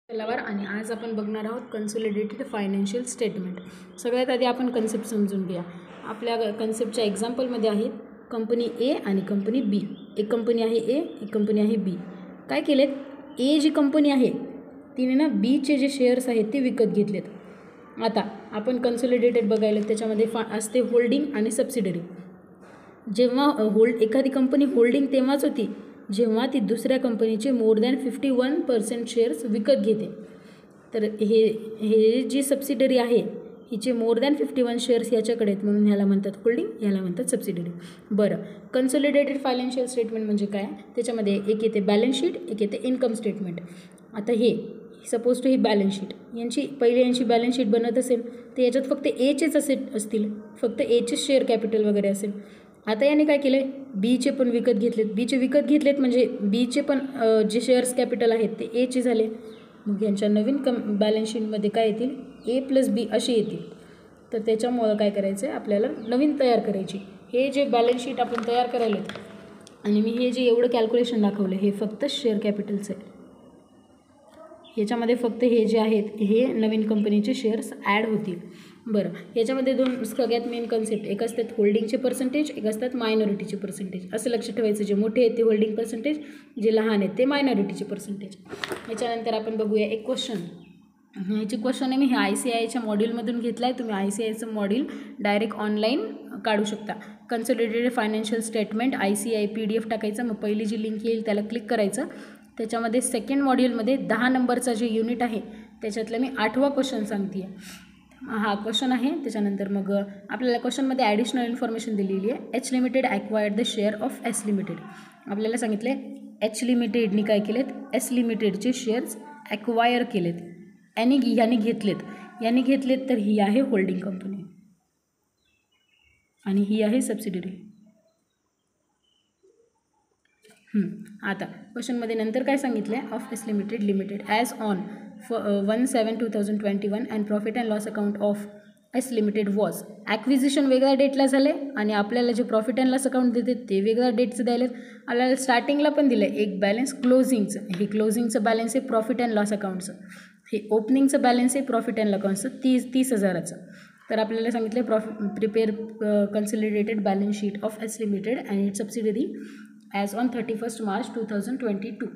तलावार आणि आज आपण बघणार आहोत कन्सोलिडेटेड फायनान्शियल स्टेटमेंट. सगळ्यात आधी आपण कन्सेप्ट समजून घ्या. आपल्या कन्सेप्टच्या एक्झाम्पलमध्ये आहेत कंपनी ए आणि कंपनी बी. एक कंपनी आहे ए, एक कंपनी आहे बी. काय केलेत, ए जी कंपनी आहे तिने ना बीचे जे शेअर्स आहेत ते विकत घेतलेत. आता आपण कन्सोलिडेटेड बघायला त्याच्यामध्ये असते होल्डिंग आणि सबसिडरी. जेव्हा एखादी कंपनी होल्डिंग तेव्हाच होती जेव्हा ती दुसऱ्या कंपनीचे मोर दॅन 51% शेअर्स विकत घेते. तर हे जी सबसिडरी आहे हिचे मोर दॅन 51 शेअर्स याच्याकडे आहेत म्हणून ह्याला म्हणतात होल्डिंग, ह्याला म्हणतात सबसिडरी. बरं, कन्सोलिडेटेड फायनान्शियल स्टेटमेंट म्हणजे काय? त्याच्यामध्ये एक येते बॅलन्स शीट, एक येते इन्कम स्टेटमेंट. आता हे सपोज टू ही बॅलन्स शीट, यांची बॅलन्स शीट बनत असेल तर याच्यात फक्त एचेच असतील, फक्त एचेच शेअर कॅपिटल वगैरे असेल. आता याने काय केलं आहे, बीचे पण विकत घेतलेत म्हणजे बीचे पण जे शेअर्स कॅपिटल आहेत ते एचे झाले. मग यांच्या नवीन बॅलन्स शीटमध्ये काय येतील, ए प्लस बी अशी येतील. तर त्याच्यामुळं काय करायचं आहे, आपल्याला नवीन तयार करायची. हे जे बॅलन्स शीट आपण तयार करायला आणि मी हे जे एवढं कॅल्क्युलेशन दाखवलं हे फक्त शेअर कॅपिटलचं आहे. याच्यामध्ये फक्त हे जे आहेत हे नवीन कंपनीचे शेअर्स ॲड होतील. बरं, याच्यामध्ये दोन सगळ्यात मेन कन्सेप्ट, एक असतात होल्डिंगचे पर्सेंटेज, एक असतात मायनॉरिटीचे पर्सेंटेज. असं लक्षात ठेवायचं, जे मोठे आहेत ते होल्डिंग पर्सेंटेज, जे लहान आहेत ते मायनॉरिटीचे पर्सेंटेज. याच्यानंतर आपण बघूया एक क्वेश्चन. ह्याची क्वेश्चन आहे मी हे ICIच्या मॉड्यूलमधून घेतला आहे. तुम्ही ICIचं मॉड्यूल डायरेक्ट ऑनलाईन काढू शकता. Consolidated financial statement ICI PDF टाकायचं, मग पहिली जी लिंक येईल त्याला क्लिक करायचं. त्याच्यामध्ये सेकंड मॉड्यूलमध्ये 10 नंबरचा जे युनिट आहे त्याच्यातलं मी 8वा क्वेश्चन सांगते आहे. हा क्वेश्चन आहे. त्याच्यानंतर मग आपल्याला क्वेश्चनमध्ये ॲडिशनल इन्फॉर्मेशन दिलेली आहे. H limited acquired the share of S limited. आपल्याला सांगितले एच लिमिटेडनी काय केलेत, एस लिमिटेडचे शेअर्स ॲक्वायर केलेत, यांनी घेतलेत. तर ही आहे होल्डिंग कंपनी आणि ही आहे सबसिडरी. आता क्वेश्चनमध्ये नंतर काय सांगितलं आहे, of S limited as on 1/7/2021 and profit and loss account of S limited was. Acquisition वेगळ्या डेटला झाले आणि आपल्याला जे प्रॉफिट अँड लॉस अकाउंट देते ते वेगळ्या डेटचं द्यायला. आपल्याला स्टार्टिंगला पण दिलं आहे एक बॅलन्स क्लोजिंगचं. हे क्लोजिंगचं बॅलन्स आहे प्रॉफिट अँड लॉस अकाउंटचं. हे ओपनिंगचं बॅलन्स आहे प्रॉफिट अँड लॉस अकाउंटचं 30,000चं. तर आपल्याला सांगितलं prepare consolidated balance sheet of S limited and it's subsidiary as on 31 March 2022.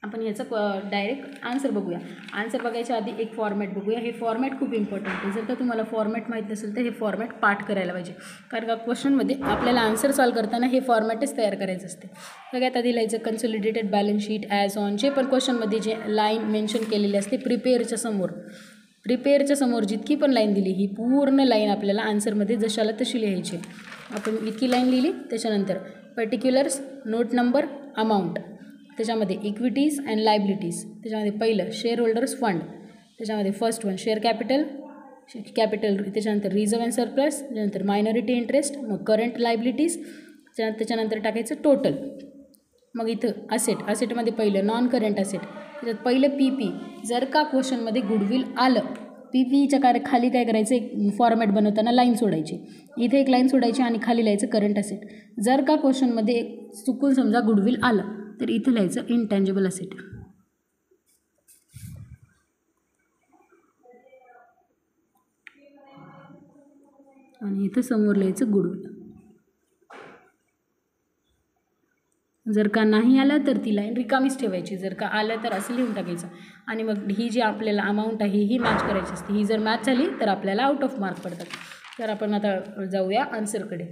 आपण याचा डायरेक्ट आन्सर बघूया. आन्सर बघायच्या आधी एक फॉर्मॅट बघूया. हे फॉर्मॅट खूप इम्पॉर्टंट आहे. जर का तुम्हाला फॉर्मॅट माहीत नसेल तर हे फॉर्मॅट पाठ करायला पाहिजे, कारण का क्वेश्चनमध्ये आपल्याला आन्सर सॉल्व करताना हे फॉर्मॅटच तयार करायचं असते. सगळ्यात आधी लिहायचं consolidated balance sheet as on. जे पण क्वेश्चनमध्ये जे लाईन मेन्शन केलेली असते प्रिपेअरच्या समोर जितकी पण लाईन दिली ही पूर्ण लाईन आपल्याला आन्सरमध्ये जशाला तशी लिहायची. आपण इतकी लाईन लिहिली. त्याच्यानंतर पर्टिक्युलर्स, नोट नंबर, अमाऊंट, त्याच्यामध्ये इक्विटीज अँड लायबिलिटीज, त्याच्यामध्ये पहिलं शेअर होल्डर्स फंड, त्याच्यामध्ये फर्स्ट वन शेअर कॅपिटल, त्याच्यानंतर रिझर्व अँड सरप्लस, त्याच्यानंतर मायनॉरिटी इंटरेस्ट, मग करंट लायबिलिटीज, त्याच्यानंतर टाकायचं टोटल. मग इथं असेटमध्ये पहिलं नॉन करंट असेट, त्याच्यात पहिलं PP. जर का क्वेश्चनमध्ये गुडविल आलं, PPच्या खाली काय करायचं, एक फॉर्मॅट बनवताना लाईन सोडायची, इथे एक लाईन सोडायची आणि खाली लिहायचं करंट असेट. जर का क्वेश्चनमध्ये चुकून समजा गुडविल आलं तर इथं लिहायचं इंटँजिबल असेट आणि इथं समोर लिहायचं गुडविल. जर का नाही आलं तर ती लाईन रिकामीच ठेवायची, जर का आलं तर असं लिहून टाकायचं. आणि मग ही जी आपल्याला अमाऊंट आहे ही मॅच करायची असते. ही जर मॅच झाली तर आपल्याला आउट ऑफ मार्क पडतात. तर आपण आता जाऊया आन्सरकडे.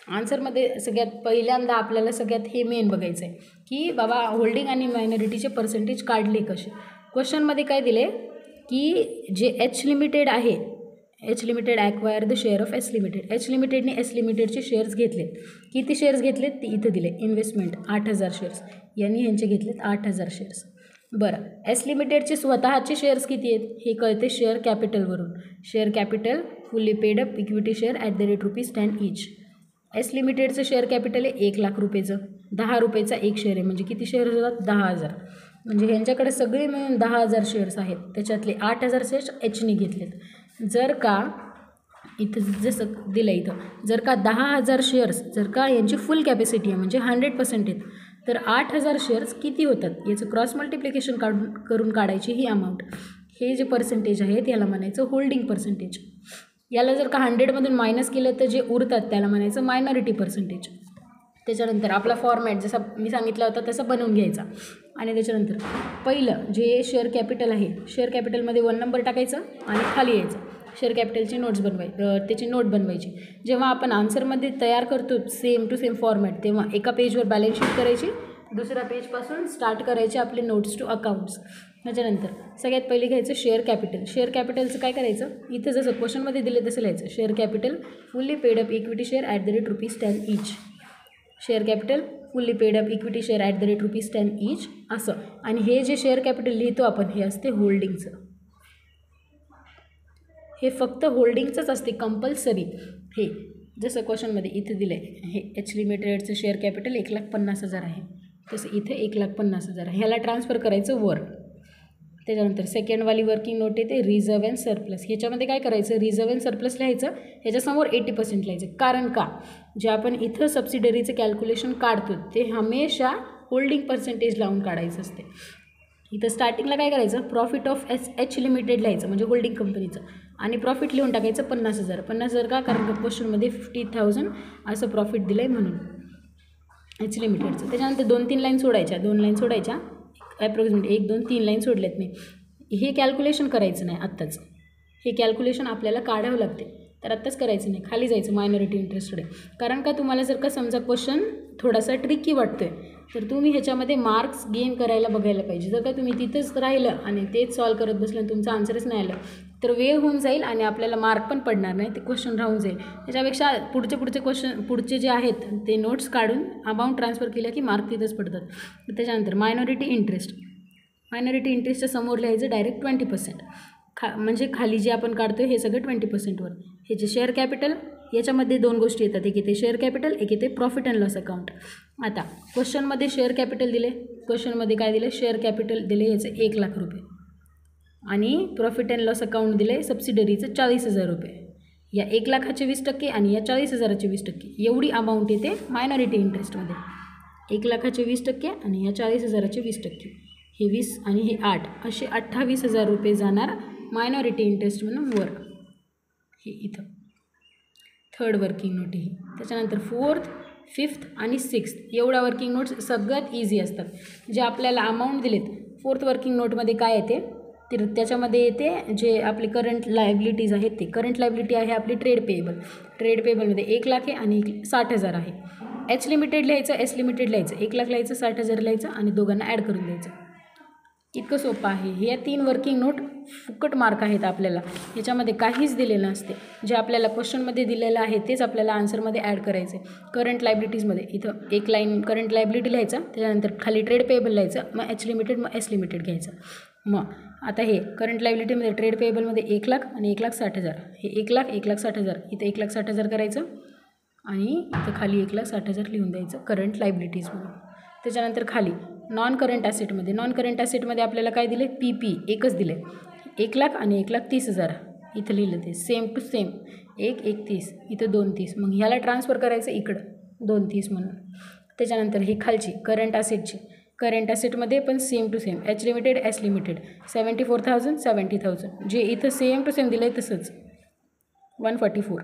आन्सरमध्ये सगळ्यात पहिल्यांदा आपल्याला सगळ्यात हे मेन बघायचं आहे की बाबा होल्डिंग आणि मायनॉरिटीचे पर्सेंटेज काढले कसे. क्वेश्चनमध्ये काय दिले की जे एच लिमिटेड आहे, H limited acquire the share of S limited. H लिमिटेडने एस लिमिटेडचे शेअर्स घेतलेत. किती शेअर्स घेतलेत ते इथं दिले. इन्व्हेस्टमेंट 8,000 शेअर्स, यांचे घेतलेत 8,000 शेअर्स. बरं, एस लिमिटेडचे स्वतःचे शेअर्स किती आहेत हे कळते शेअर कॅपिटलवरून. Share capital fully paid up equity share at the rate ₹10 each. S लिमिटेडचं शेअर कॅपिटल आहे 1 लाख रुपयेचं. 10 रुपयेचा एक शेअर आहे म्हणजे किती शेअर्स होतात 10,000. म्हणजे यांच्याकडे सगळे मिळून 10,000 शेअर्स आहेत. त्याच्यातले 8,000 शेअर्स एचनी घेतलेत. जर का इथं जसं दिलं इथं, जर का 10,000 शेअर्स जर का यांची फुल कॅपॅसिटी आहे म्हणजे 100% आहेत तर 8,000 शेअर्स किती होतात याचं क्रॉस मल्टिप्लिकेशन करून काढायची ही अमाऊंट. हे जे पर्सेंटेज आहे त्याला म्हणायचं होल्डिंग पर्सेंटेज. याला जर का 100मधून मायनस केलं तर जे उरतात त्याला म्हणायचं मायनॉरिटी पर्सेंटेज. त्याच्यानंतर आपला फॉर्मॅट जसा मी सांगितला होता तसा बनवून घ्यायचा. आणि त्याच्यानंतर पहिलं जे शेअर कॅपिटल आहे, शेअर कॅपिटलमध्ये 1 नंबर टाकायचं आणि खाली यायचं शेअर कॅपिटलची त्याची नोट बनवायची. जेव्हा आपण आन्सरमध्ये तयार करतो सेम टू सेम फॉर्मॅट, तेव्हा एका पेजवर बॅलन्स शीट करायची, दुसऱ्या पेजपासून स्टार्ट करायचे आपले नोट्स टू अकाउंट्स. त्याच्यानंतर सगळ्यात पहिले घ्यायचं शेअर कॅपिटल. शेअर कॅपिटलचं काय करायचं, इथं जसं क्वेश्चनमध्ये दिले तसं लिहायचं. Share capital fully paid up equity share @10 each. Share capital fully paid up equity share @10 each असं. आणि हे जे शेअर कॅपिटल लिहितो आपण हे असते होल्डिंगचं. हे फक्त होल्डिंगचंच असते कंपल्सरी. हे जसं क्वेश्चनमध्ये इथं दिलं आहे, हे एच लिमिटेडचं शेअर कॅपिटल 1,50,000 आहे, तसं इथे 1,50,000 आहे. ह्याला ट्रान्सफर करायचं वर. त्याच्यानंतर सेकंडवाली वर्किंग नोट येते रिझर्व अँड सरप्लस. ह्याच्यामध्ये काय करायचं, रिझर्व अँड सरप्लस लिहायचं, ह्याच्यासमोर 80% लिहायचं. कारण का, जे आपण इथं सबसिडरीचं कॅल्क्युलेशन काढतो ते हमेशा होल्डिंग पर्सेंटेज लावून काढायचं असते. इथं स्टार्टिंगला काय करायचं, प्रॉफिट ऑफ एच लिमिटेड लिहायचं म्हणजे होल्डिंग कंपनीचं, आणि प्रॉफिट लिहून टाकायचं 50,000. 50,000 का, कारण क्वेश्चनमध्ये 50,000 असं प्रॉफिट दिलं आहे म्हणून एच लिमिटेडचं. त्याच्यानंतर 2-3 लाईन सोडायच्या, 2 लाईन सोडायच्या, ॲप्रॉक्सिमेट 1-2-3 लाईन सोडल्यात मी. हे कॅल्क्युलेशन करायचं नाही आत्ताच, हे कॅल्क्युलेशन आपल्याला काढावं लागते, तर आत्ताच करायचं नाही. खाली जायचं मायनॉरिटी इंटरेस्टकडे. कारण का, तुम्हाला जर का समजा क्वेश्चन थोडासा ट्रिकी वाटतो आहे तर तुम्ही ह्याच्यामध्ये मार्क्स गेन करायला बघायला पाहिजे. जर का तुम्ही तिथंच राहिलं आणि तेच सॉल्व करत बसलं आणि तुमचं आन्सरच नाही आलं तर वेळ होऊन जाईल आणि आपल्याला मार्क पण पडणार नाही, ते क्वेश्चन राहून जाईल. त्याच्यापेक्षा पुढचे क्वेश्चन पुढचे जे आहेत ते नोट्स काढून अमाऊंट ट्रान्सफर केल्या की मार्क तिथंच पडतात. त्याच्यानंतर मायनॉरिटी इंटरेस्ट. मायनॉरिटी इंटरेस्टच्या समोर लिहायचं डायरेक्ट 20%. म्हणजे खाली जे आपण काढतो हे सगळं 20%वर. हे जे शेअर कॅपिटल याच्यामध्ये 2 गोष्टी येतात, एक येते शेअर कॅपिटल, एक येते प्रॉफिट अँड लॉस अकाउंट. आता क्वेश्चनमध्ये शेअर कॅपिटल दिले, क्वेश्चनमध्ये काय दिले, शेअर कॅपिटल दिले याचे 1,00,000 रुपये आणि प्रॉफिट अँड लॉस अकाउंट दिले सबसिडरीचं 40,000 रुपये. या 1,00,000चे 20% आणि या 40,000चे 20%, एवढी अमाऊंट येते मायनॉरिटी इंटरेस्टमध्ये. 1,00,000चे 20% आणि या 40,000चे 20%, हे 20 आणि हे 8, असे 28,000 रुपये जाणार मायनॉरिटी इंटरेस्ट म्हणून वर. हे इथं थर्ड वर्किंग नोट ही. त्याच्यानंतर 4th, 5th आणि 6th एवढ्या वर्किंग नोट्स सगळ्यात इझी असतात. जे आपल्याला अमाऊंट दिलेत 4th वर्किंग नोटमध्ये काय येते, तर त्याच्यामध्ये येते जे आपले करंट लायबिलिटीज आहेत ते. करंट लायबिलिटी आहे आपली ट्रेड पेएबल. ट्रेड पेएबलमध्ये 1,00,000 आहे आणि 60,000 आहे. एच लिमिटेड लिहायचं, एस लिमिटेड लिहायचं, 1,00,000 लिहायचं, 60,000 लिहायचं आणि दोघांना ॲड करून द्यायचं. इतकं सोपं आहे. हे 3 वर्किंग नोट फुकट मार्क आहेत आपल्याला, याच्यामध्ये काहीच दिलेलं नसते. जे आपल्याला क्वेश्चनमध्ये दिलेलं आहे तेच आपल्याला आन्सरमध्ये ॲड करायचं आहे. करंट लायबिलिटीजमध्ये इथं 1 लाईन करंट लायबिलिटी लिहायचं, त्याच्यानंतर खाली ट्रेड पेएबल लिहायचं, मग एच लिमिटेड, मग एस लिमिटेड घ्यायचं. मग आता हे करंट लायबिलिटीमध्ये ट्रेड पेएबलमध्ये 1,00,000 आणि 1,60,000, हे 1,00,000 1,60,000, इथं 1,60,000 करायचं आणि इथं खाली 1,60,000 लिहून द्यायचं करंट लायबिलिटीज म्हणून. त्याच्यानंतर खाली नॉन करंट ॲसेटमध्ये, नॉन करंट ॲसेटमध्ये आपल्याला काय दिले, PP एकच दिले, 1,00,000 आणि 1,30,000 इथं लिहिलं ते सेम टू सेम, 1,30,000 इथं 2,30,000, मग ह्याला ट्रान्सफर करायचं इकडं 2,30,000 म्हणून. त्याच्यानंतर हे खालची करंट ॲसेटची, करंट ॲसेटमध्ये पण same to same, H limited, S limited 74,000 70,000, जे इथं सेम टू सेम दिलं आहे तसंच 144.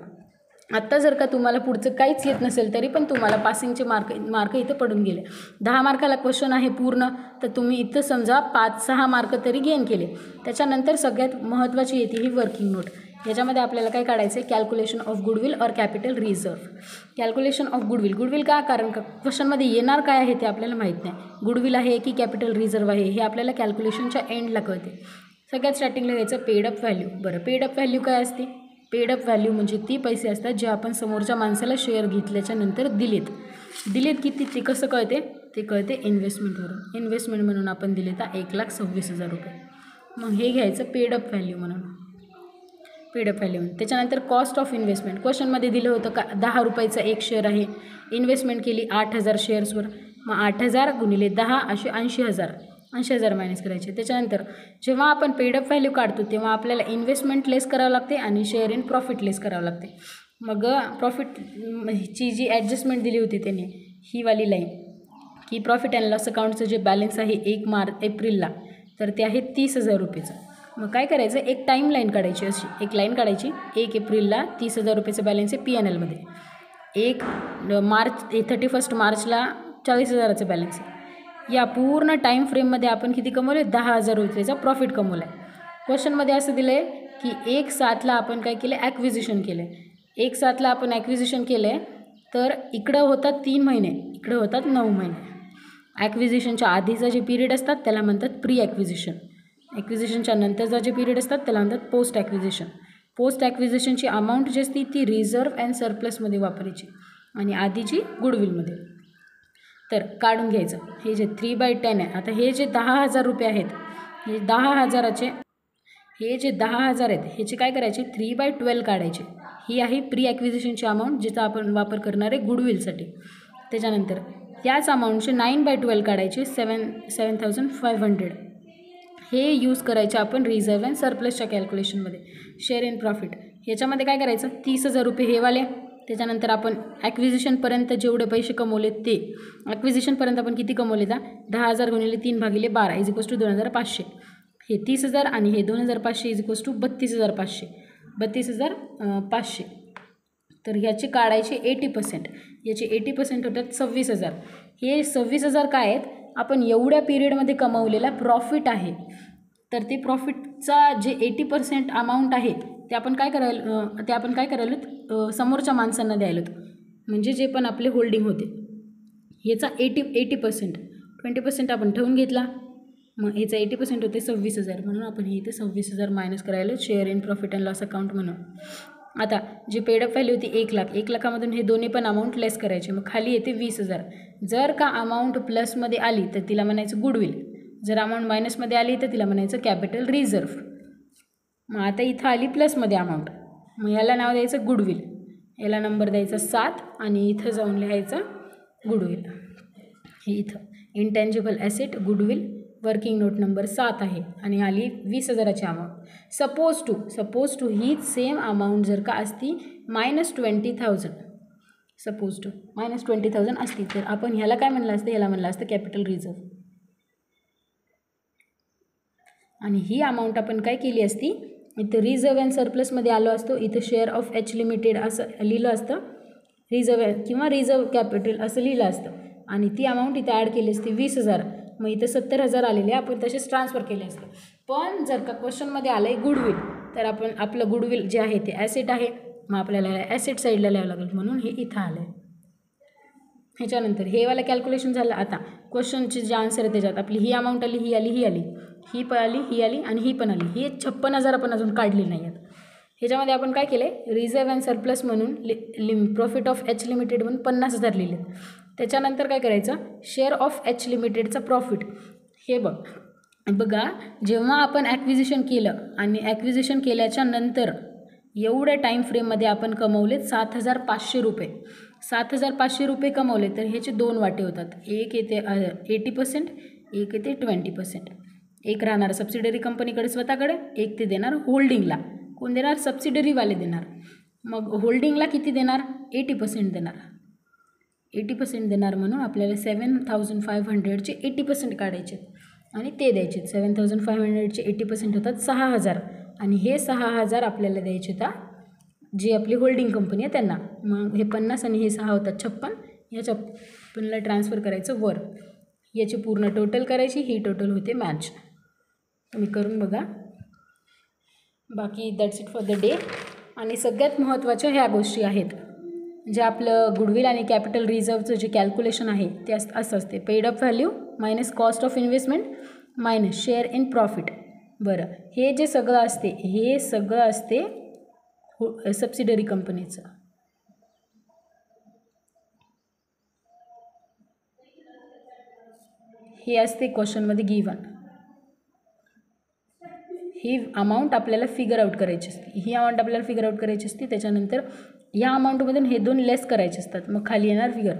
आत्ता जर का तुम्हाला पुढचं काहीच येत नसेल तरी पण तुम्हाला पासिंगचे मार्क इथं पडून गेले. 10 मार्काला क्वेश्चन आहे पूर्ण, तर तुम्ही इथं समजा 5-6 मार्क तरी गेन केले. त्याच्यानंतर सगळ्यात महत्त्वाची येते ही वर्किंग नोट. याच्यामध्ये आपल्याला काय काढायचं आहे, कॅल्क्युलेशन ऑफ गुडविल और capital reserve. Calculation of goodwill, goodwill का, कारण का क्वेश्चनमध्ये येणार काय आहे ते आपल्याला माहीत नाही. गुडविल आहे की कॅपिटल रिझर्व आहे हे आपल्याला कॅल्क्युलेशनच्या एंडला कळते. सगळ्यात स्टार्टिंगला घ्यायचं पेड अप व्हॅल्यू. बरं, पेड अप व्हॅल्यू काय असते, पेड अप व्हॅल्यू म्हणजे ती पैसे असतात जे आपण समोरच्या माणसाला शेअर घेतल्याच्या नंतर दिलेत किती ते कसं कळते, ते कळते इन्व्हेस्टमेंटवरून. इन्व्हेस्टमेंट म्हणून आपण दिले तर 1,26,000 रुपये. मग हे घ्यायचं पेड अप व्हॅल्यू म्हणून, पेड अप व्हॅल्यू. त्याच्यानंतर कॉस्ट ऑफ इन्व्हेस्टमेंट, क्वेश्चनमध्ये दिलं होतं का 10 रुपयाचा एक शेअर आहे, इन्व्हेस्टमेंट केली 8,000 शेअर्सवर, मग 8,000 गुणिले 10 असे 80,000 मायनस करायचे. त्याच्यानंतर जेव्हा आपण पेड अप व्हॅल्यू काढतो तेव्हा आपल्याला इन्व्हेस्टमेंट लेस करावं लागते आणि शेअर इन प्रॉफिट लेस करावं लागते. मग प्रॉफिटची जी ॲडजस्टमेंट दिली होती त्यांनी ही वाली लाईन, की प्रॉफिट अँड लॉस अकाउंटचं जे बॅलन्स आहे 1 एप्रिलला तर ते आहे 30,000 रुपयेचं. मग काय करायचं, एक टाईमलाईन काढायची, अशी एक लाईन काढायची. 1 एप्रिलला 30,000 रुपयेचं बॅलन्स आहे P&Lमध्ये. 31 मार्चला 40,000चं बॅलन्स आहे. या पूर्ण टाईम फ्रेममध्ये आपण किती कमवले, 10,000 रुपयेचा प्रॉफिट कमवला आहे. क्वेश्चनमध्ये असं दिलं आहे की 1/7ला आपण काय केलं, ॲक्विजिशन केलं आहे. 1/7ला आपण ॲक्विजिशन केलं आहे, तर इकडं होतात 3 महिने, इकडं होतात 9 महिने. ॲक्विजिशनच्या आधीचा जे पिरियड असतात त्याला म्हणतात प्री ॲक्विजिशन. ॲक्विजिशनच्या नंतरचा जे पिरियड असतात त्याला म्हणतात पोस्ट ॲक्विजिशन. पोस्ट ॲक्विजिशनची अमाऊंट जी असते ती रिझर्व्ह अँड सरप्लसमध्ये वापरायची आणि आधीची गुडविलमध्ये. तर काढून घ्यायचं हे जे 3/10 आहे. आता हे जे 10,000 रुपये आहेत, हे 10,000चे हे जे 10,000 आहेत ह्याचे काय करायचे, 3/12 काढायचे. ही आहे प्री ॲक्विजिशनची अमाऊंट जिचा आपण वापर करणार आहे गुडविलसाठी. त्याच्यानंतर याच अमाऊंटचे 9/12 काढायचे, 7,500. हे यूज करायचे आपण रिझर्व्ह अँड सरप्लसच्या कॅल्क्युलेशनमध्ये. शेअर इन प्रॉफिट ह्याच्यामध्ये काय करायचं, 30,000 रुपये हे वाले. त्याच्यानंतर आपण ॲक्विजिशनपर्यंत जेवढे पैसे कमवले ते, ॲक्विजिशनपर्यंत आपण किती कमवले, 10,000 गुणिले 3/12 = 2,500. हे 30,000 आणि हे 2,500 = 32,500. 32,500. तर ह्याची काढायचे 80%. याचे 80% होतात 26,000. हे 26,000 काय आहेत, आपण एवढ्या पिरियडमध्ये कमवलेला प्रॉफिट आहे. तर ते प्रॉफिटचा जे 80% अमाऊंट आहे ते आपण काय करायला समोरच्या माणसांना द्यायला होतं. म्हणजे जे पण आपले होल्डिंग होते ह्याचा 80% 20% आपण ठेवून घेतला. मग ह्याचा 80% होते 26,000. म्हणून आपण हे इथे 26,000 मायनस करायला share in profit and loss account म्हणून. आता जी पेडअप व्हॅल्यू होती 1,00,000, 1,00,000मधून हे दोन्ही पण अमाऊंट लेस करायचे. मग खाली येते 20,000. जर का अमाऊंट प्लसमध्ये आली तर तिला म्हणायचं गुडविल, जर अमाऊंट मायनसमध्ये आली तर तिला म्हणायचं कॅपिटल रिझर्व्ह. मग आता इथं आली प्लसमध्ये अमाऊंट, मग ह्याला नाव द्यायचं गुडविल, याला नंबर द्यायचा 7 आणि इथं जाऊन लिहायचं गुडविल. हे इथं intangible asset goodwill working note number 7 आहे आणि आली 20,000ची अमाऊंट. सपोज टू हीच सेम अमाऊंट जर का असती -20,000, सपोज टू -20,000 असती तर आपण ह्याला काय म्हणलं असतं, ह्याला म्हणलं असतं कॅपिटल रिझर्व्ह. आणि ही अमाऊंट आपण काय केली असती, इथं रिझर्व्ह अँड सरप्लसमध्ये आलो असतो. इथं शेअर ऑफ एच लिमिटेड असं लिहिलं असतं, रिझर्व्ह किंवा रिझर्व्ह कॅपिटल असं लिहिलं असतं. आणि ती अमाऊंट इथं ॲड केली असती 20,000. मग इथं 70,000 आलेले आपण तसेच ट्रान्सफर केले असते. पण जर का क्वेश्चनमध्ये आलं आहे गुडविल तर आपण आपलं गुडविल जे आहे ते ॲसेट आहे, मग आपल्याला ॲसेट साईडला लिहावं लागेल म्हणून हे इथं आलं आहे. ह्याच्यानंतर हे वाला कॅल्क्युलेशन झालं. आता क्वेश्चनचे जे आन्सर आहे त्याच्यात आपली ही अमाऊंट आली, ही आली, ही आली, ही पण आली, ही आली आणि ही पण आली. ही 56,000 आपण अजून काढली नाही आहेत. ह्याच्यामध्ये आपण काय केलं आहे, रिझर्व्ह अँड सरप्लस म्हणून प्रॉफिट ऑफ एच लिमिटेड म्हणून 50,000 लिहिले. त्याच्यानंतर काय करायचं, शेअर ऑफ एच लिमिटेडचा प्रॉफिट. हे बघा जेव्हा आपण ॲक्विजिशन केलं आणि ॲक्विजिशन केल्याच्या नंतर एवढ्या टाईम फ्रेममध्ये आपण कमवले 7,500 रुपये. 7,500 रुपये कमवले तर ह्याचे 2 वाटे होतात. एक येते 80%, एक येते 20%. एक राहणार सबसिडरी कंपनीकडे स्वतःकडे, एक ते देणार होल्डिंगला. कोण देणार, सबसिडरीवाले देणार. मग होल्डिंगला किती देणार, 80% देणार. 80% देणार म्हणून आपल्याला 7,500चे 80% काढायचे आणि ते द्यायचे. 7,500चे 80% होतात 6,000 आणि हे 6,000 आपल्याला द्यायचे होता जी आपली होल्डिंग कंपनी आहे त्यांना. मग हे 50 आणि हे 6 होतात 56. या 56ला ट्रान्सफर करायचं वर. याची पूर्ण टोटल करायची, ही टोटल होते मॅच. तुम्ही करून बघा. बाकी that's it for the day. आणि सगळ्यात महत्त्वाच्या ह्या गोष्टी आहेत, जे आपलं गुडविल आणि कॅपिटल रिझर्वचं जे कॅल्क्युलेशन आहे ते असं असते, paid up value minus cost of investment minus share in profit. बरं, हे जे सगळं असते हे सगळं असते सबसिडरी कंपनीचं. हे असते क्वेश्चनमध्ये गिवन. ही अमाऊंट आपल्याला फिगर आउट करायची असते. ही अमाऊंट आपल्याला फिगर आउट करायची असते. त्याच्यानंतर या अमाऊंटमधून हे 2 लेस करायचे असतात. मग खाली येणार फिगर.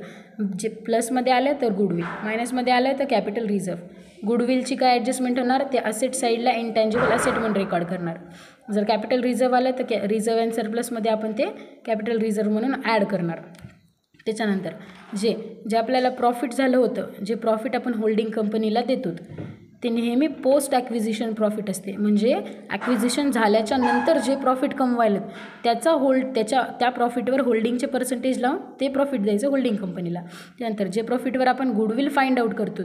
जे प्लसमध्ये आलं तर गुडविल, मायनसमध्ये आलं तर कॅपिटल रिझर्व्ह. गुडविलची काय ॲडजस्टमेंट होणार, ते असेट साईडला इंटँजिबल असेट म्हणून रेकॉर्ड करणार. जर कॅपिटल रिझर्व्ह आलं तर रिझर्व्ह अँड सरप्लसमध्ये आपण ते कॅपिटल रिझर्व्ह म्हणून ॲड करणार. त्याच्यानंतर जे आपल्याला प्रॉफिट झालं होतं, जे प्रॉफिट आपण होल्डिंग कंपनीला देतो ते नेहमी पोस्ट ॲक्विजिशन प्रॉफिट असते. म्हणजे ॲक्विजिशन झाल्याच्या नंतर जे प्रॉफिट कमवायला त्या प्रॉफिटवर होल्डिंगचे पर्सेंटेज लावून ते प्रॉफिट द्यायचं होल्डिंग कंपनीला. त्यानंतर जे प्रॉफिटवर आपण गुडविल फाइंड आउट करतो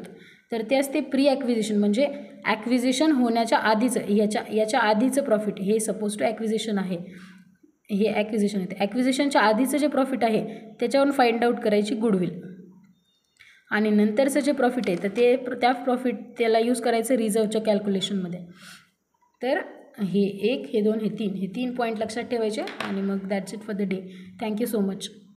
तर ते असते प्री ॲक्विजिशन, म्हणजे ॲक्विजिशन होण्याच्या आधीचं याच्या आधीचं प्रॉफिट. हे सपोज टू ॲक्विजिशन आहे, हे ॲक्विजिशन आहे. ॲक्विजिशनच्या आधीचं जे प्रॉफिट आहे त्याच्यावरून फाइंड आउट करायची गुडविल. आणि नंतरचं जे प्रॉफिट आहे तर त्या प्रॉफिट त्याला यूज करायचं रिझर्वच्या कॅल्क्युलेशनमध्ये. तर हे 1, हे 2, हे 3 पॉईंट लक्षात ठेवायचे आणि मग that's it for the day. Thank you so much.